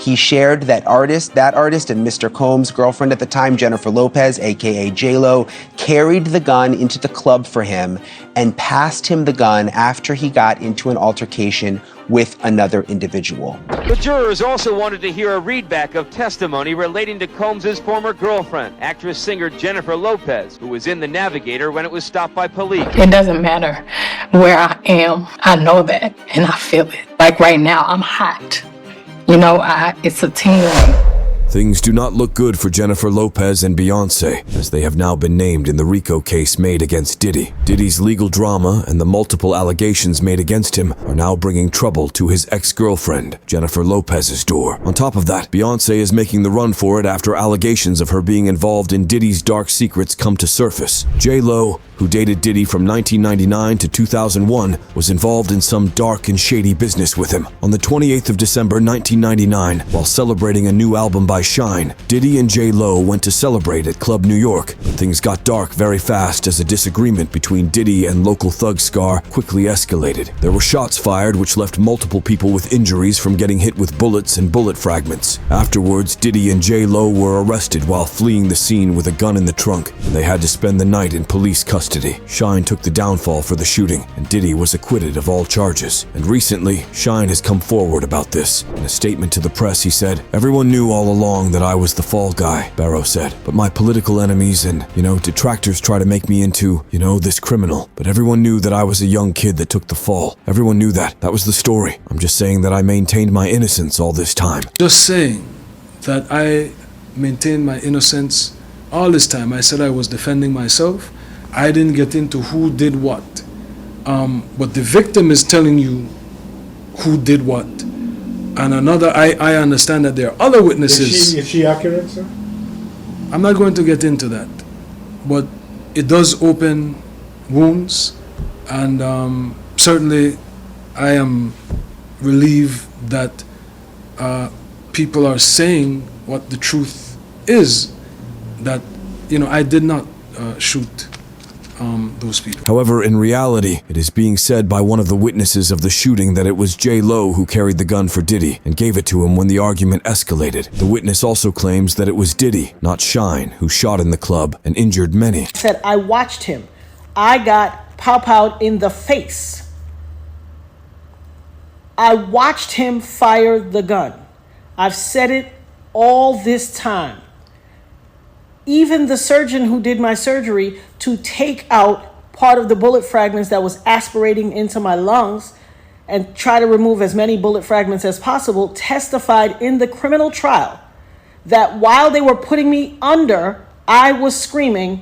He shared that artist and Mr. Combs' girlfriend at the time, Jennifer Lopez, aka J-Lo, carried the gun into the club for him and passed him the gun after he got into an altercation with another individual. The jurors also wanted to hear a readback of testimony relating to Combs' former girlfriend, actress-singer Jennifer Lopez, who was in the Navigator when it was stopped by police. It doesn't matter where I am. I know that, and I feel it. Like right now, I'm hot. You know, it's a team. Things do not look good for Jennifer Lopez and Beyoncé, as they have now been named in the RICO case made against Diddy. Diddy's legal drama and the multiple allegations made against him are now bringing trouble to his ex-girlfriend, Jennifer Lopez's door. On top of that, Beyoncé is making the run for it after allegations of her being involved in Diddy's dark secrets come to surface. J-Lo, who dated Diddy from 1999 to 2001, was involved in some dark and shady business with him. On the 28th of December 1999, while celebrating a new album by Shine, Diddy and J-Lo went to celebrate at Club New York, but things got dark very fast as a disagreement between Diddy and local thug Scar quickly escalated. There were shots fired which left multiple people with injuries from getting hit with bullets and bullet fragments. Afterwards, Diddy and J-Lo were arrested while fleeing the scene with a gun in the trunk, and they had to spend the night in police custody. Shine took the downfall for the shooting, and Diddy was acquitted of all charges. And recently, Shine has come forward about this. In a statement to the press, he said, "Everyone knew all along that I was the fall guy," Barrow said. "But my political enemies and, detractors try to make me into, this criminal. But everyone knew that I was a young kid that took the fall. Everyone knew that. That was the story. I'm just saying that I maintained my innocence all this time." Just saying that I maintained my innocence all this time. I said I was defending myself. I didn't get into who did what. But the victim is telling you who did what. And I understand that there are other witnesses. Is she accurate, sir? I'm not going to get into that. But it does open wounds. And certainly I am relieved that people are saying what the truth is. That, I did not shoot those people. However, in reality, it is being said by one of the witnesses of the shooting that it was J-Lo who carried the gun for Diddy and gave it to him when the argument escalated. The witness also claims that it was Diddy, not Shine, who shot in the club and injured many. Said, I watched him. I got pow-powed in the face. I watched him fire the gun. I've said it all this time. Even the surgeon who did my surgery to take out part of the bullet fragments that was aspirating into my lungs and try to remove as many bullet fragments as possible testified in the criminal trial that while they were putting me under, I was screaming,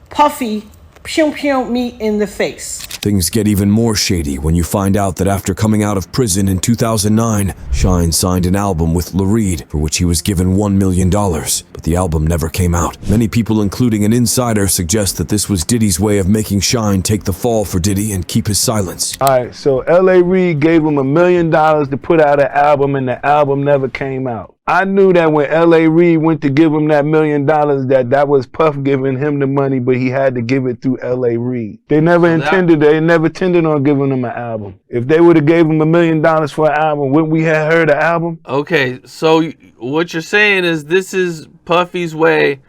"Puffy, pew pew me in the face." Things get even more shady when you find out that after coming out of prison in 2009, Shine signed an album with Lou Reed for which he was given $1 million, but the album never came out. Many people, including an insider, suggest that this was Diddy's way of making Shine take the fall for Diddy and keep his silence. All right, so L.A. Reid gave him $1 million to put out an album, and the album never came out. I knew that when L.A. Reid went to give him that $1 million, that was Puff giving him the money, but he had to give it through L.A. Reid. They never intended on giving him an album. If they would have gave him $1 million for an album, wouldn't we have heard the album? Okay, so what you're saying is this is Puffy's way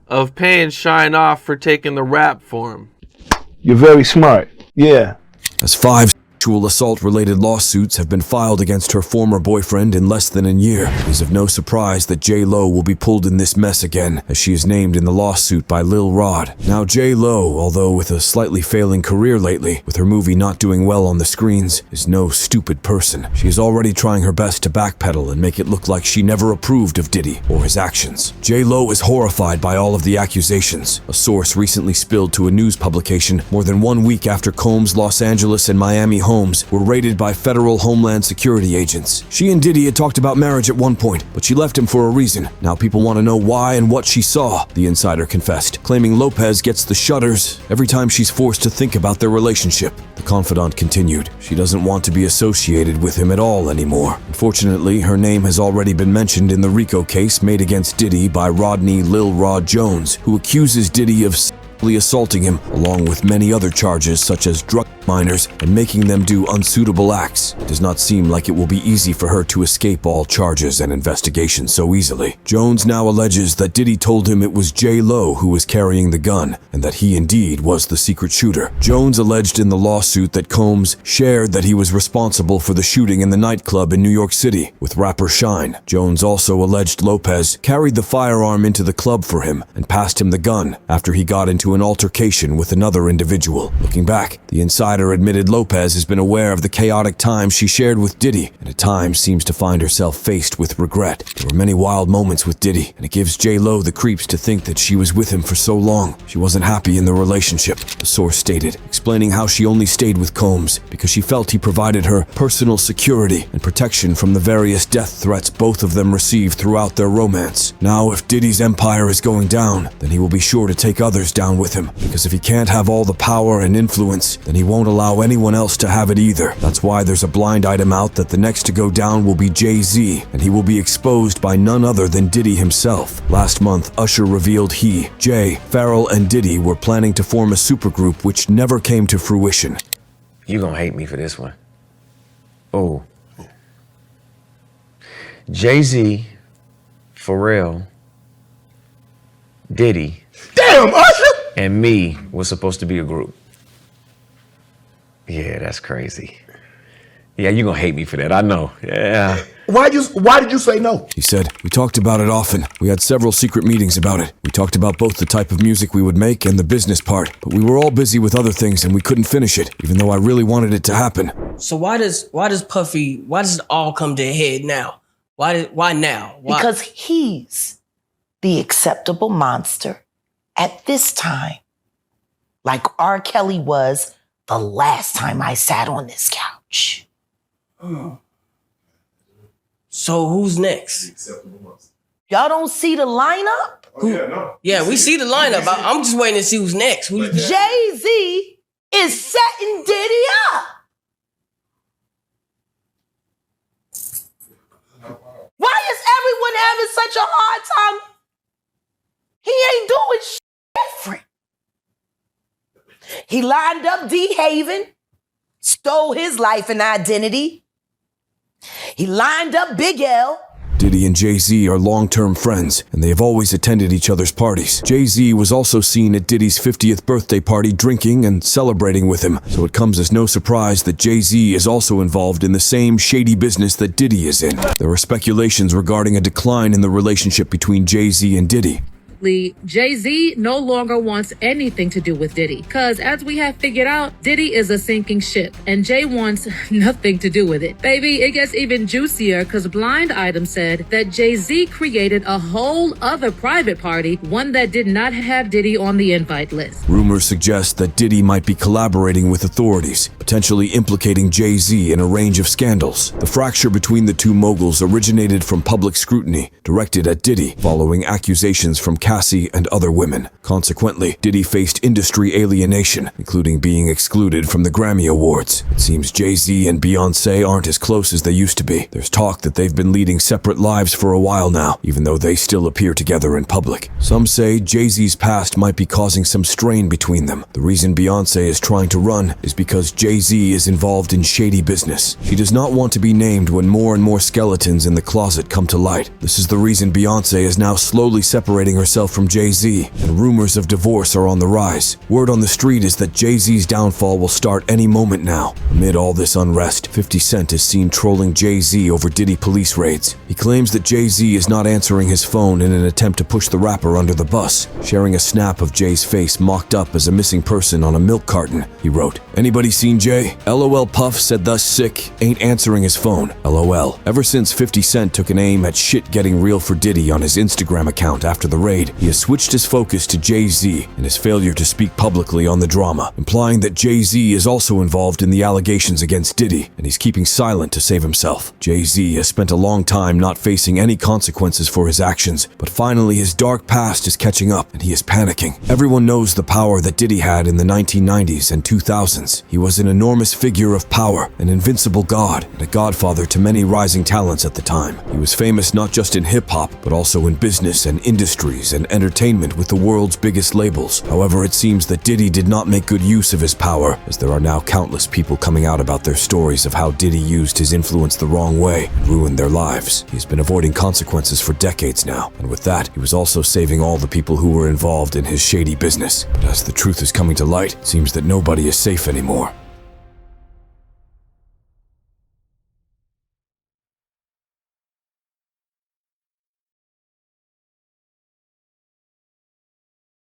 of paying Shine off for taking the rap for him. You're very smart. Yeah. As 5 sexual assault-related lawsuits have been filed against her former boyfriend in less than a year, it is of no surprise that J-Lo will be pulled in this mess again, as she is named in the lawsuit by Lil Rod. Now J-Lo, although with a slightly failing career lately, with her movie not doing well on the screens, is no stupid person. She is already trying her best to backpedal and make it look like she never approved of Diddy or his actions. J-Lo is horrified by all of the accusations. A source recently spilled to a news publication more than 1 week after Combs' Los Angeles and Miami homes were raided by federal Homeland Security agents. She and Diddy had talked about marriage at one point, but she left him for a reason. Now people want to know why and what she saw, the insider confessed, claiming Lopez gets the shudders every time she's forced to think about their relationship. The confidant continued, she doesn't want to be associated with him at all anymore. Unfortunately, her name has already been mentioned in the RICO case made against Diddy by Rodney Lil Rod Jones, who accuses Diddy of assaulting him, along with many other charges such as drug minors and making them do unsuitable acts. It does not seem like it will be easy for her to escape all charges and investigations so easily. Jones now alleges that Diddy told him it was J-Lo who was carrying the gun, and that he indeed was the secret shooter. Jones alleged in the lawsuit that Combs shared that he was responsible for the shooting in the nightclub in New York City with rapper Shine. Jones also alleged Lopez carried the firearm into the club for him and passed him the gun after he got into an altercation with another individual. Looking back, the insider admitted Lopez has been aware of the chaotic times she shared with Diddy, and at times seems to find herself faced with regret. There were many wild moments with Diddy, and it gives J-Lo the creeps to think that she was with him for so long. She wasn't happy in the relationship, the source stated, explaining how she only stayed with Combs because she felt he provided her personal security and protection from the various death threats both of them received throughout their romance. Now, if Diddy's empire is going down, then he will be sure to take others down with him, because if he can't have all the power and influence, then he won't allow anyone else to have it either. That's why there's a blind item out that the next to go down will be Jay-Z, and he will be exposed by none other than Diddy himself. Last month, Usher revealed he, Jay, Pharrell, and Diddy were planning to form a supergroup which never came to fruition. You gonna hate me for this one. Oh. Jay-Z, Pharrell, Diddy, damn, Usher! And me was supposed to be a group. Yeah, that's crazy. Yeah, you gonna hate me for that, I know. Yeah. Why did you say no? He said, "We talked about it often. We had several secret meetings about it. We talked about both the type of music we would make and the business part, but we were all busy with other things and we couldn't finish it, even though I really wanted it to happen." So why does it all come to a head now? Why now? Why? Because he's the acceptable monster at this time, like R. Kelly was the last time I sat on this couch. So who's next? Y'all don't see the lineup? Yeah, we see the lineup. I'm just waiting to see who's next. Jay-Z is setting Diddy up. Why is everyone having such a hard time? He ain't doing shit different. He lined up D. Haven, stole his life and identity. He lined up Big L. Diddy and Jay-Z are long-term friends, and they have always attended each other's parties. Jay-Z was also seen at Diddy's 50th birthday party drinking and celebrating with him, so it comes as no surprise that Jay-Z is also involved in the same shady business that Diddy is in. There are speculations regarding a decline in the relationship between Jay-Z and Diddy. Jay-Z no longer wants anything to do with Diddy, because as we have figured out, Diddy is a sinking ship and Jay wants nothing to do with it. Baby, it gets even juicier because Blind Item said that Jay-Z created a whole other private party, one that did not have Diddy on the invite list. Rumors suggest that Diddy might be collaborating with authorities, potentially implicating Jay-Z in a range of scandals. The fracture between the two moguls originated from public scrutiny directed at Diddy following accusations from Cassie and other women. Consequently, Diddy faced industry alienation, including being excluded from the Grammy Awards. It seems Jay-Z and Beyoncé aren't as close as they used to be. There's talk that they've been leading separate lives for a while now, even though they still appear together in public. Some say Jay-Z's past might be causing some strain between them. The reason Beyoncé is trying to run is because Jay-Z is involved in shady business. She does not want to be named when more and more skeletons in the closet come to light. This is the reason Beyoncé is now slowly separating herself from Jay-Z, and rumors of divorce are on the rise. Word on the street is that Jay-Z's downfall will start any moment now. Amid all this unrest, 50 Cent is seen trolling Jay-Z over Diddy police raids. He claims that Jay-Z is not answering his phone in an attempt to push the rapper under the bus, sharing a snap of Jay's face mocked up as a missing person on a milk carton. He wrote, "Anybody seen Jay? LOL Puff said thus sick, ain't answering his phone. LOL." Ever since 50 Cent took an aim at shit getting real for Diddy on his Instagram account after the raid, he has switched his focus to Jay-Z and his failure to speak publicly on the drama, implying that Jay-Z is also involved in the allegations against Diddy, and he's keeping silent to save himself. Jay-Z has spent a long time not facing any consequences for his actions, but finally his dark past is catching up, and he is panicking. Everyone knows the power that Diddy had in the 1990s and 2000s. He was an enormous figure of power, an invincible god, and a godfather to many rising talents at the time. He was famous not just in hip-hop, but also in business and industries and entertainment with the world's biggest labels. However, it seems that Diddy did not make good use of his power, as there are now countless people coming out about their stories of how Diddy used his influence the wrong way and ruined their lives. He's been avoiding consequences for decades now, and with that, he was also saving all the people who were involved in his shady business. But as the truth is coming to light, it seems that nobody is safe anymore.